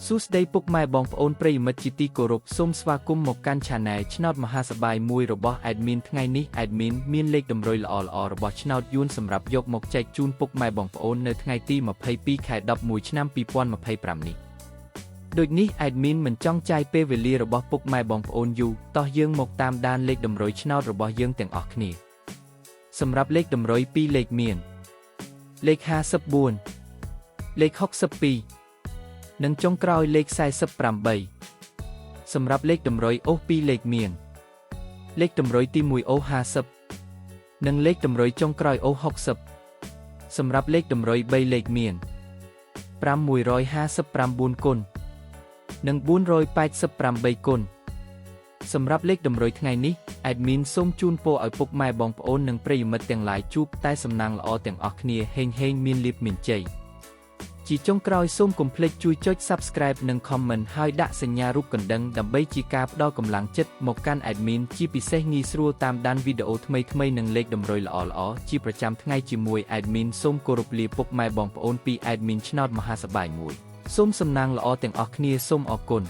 សួស្តីពុកម៉ែបងប្អូនប្រិយមិត្តជាទីគោរពសូមស្វាគមន៍មកកាន់ Channel ឆ្នោតមហាសប្បាយមួយរបស់ Admin ថ្ងៃនេះ Admin មានលេខតម្រុយល្អៗរបស់ឆ្នោតយួនសម្រាប់យកមកចែកជូនពុកម៉ែបងប្អូននៅថ្ងៃទី22ខែ11ឆ្នាំ2025នេះដូចនេះ Admin មិនចង់ចាយពេលវេលារបស់ពុកម៉ែបងប្អូនយូរតោះយើងមកតាមដានលេខតម្រុយឆ្នោតរបស់យើងទាំងអស់គ្នាសម្រាប់លេខតម្រុយ2លេខមានលេខ54លេខ62និងចុងក្រោយលេខ48សម្រាប់លេខតម្រុយអូស2លេខមានលេខតម្រុយទី1អូស50និងលេខតម្រុយចុងក្រោយអូស60សម្រាប់លេខតម្រុយ3លេខមាន559គុណនិង488គុណសម្រាប់លេខតម្រុយថ្ងៃនេះ Admin សូមជូនពរឲ្យពុកម៉ែបងប្អូននិងប្រិយមិត្តទាំងឡាយជួបតែសំណាងល្អទាំងអស់គ្នាហេងមានលាភមានជ័យជាចុងក្រោយសូមកុំភ្លេចជួយចុច Subscribe និង Comment ហើយដាក់សញ្ញារូបកណ្ដឹងដើម្បីជាការផ្ដល់កម្លាំងចិត្តមកកាន់ Admin ជាពិសេសងាយស្រួលតាមដានវីដេអូថ្មីៗនិងលេខតម្រុយល្អៗជាប្រចាំថ្ងៃជាមួយ Admin សូមគោរពលាពុកម៉ែបងប្អូនពី Admin ឆ្នោតមហាសប្បាយមួយសូមសំណាងល្អទាំងអស់គ្នាសូមអរគុណ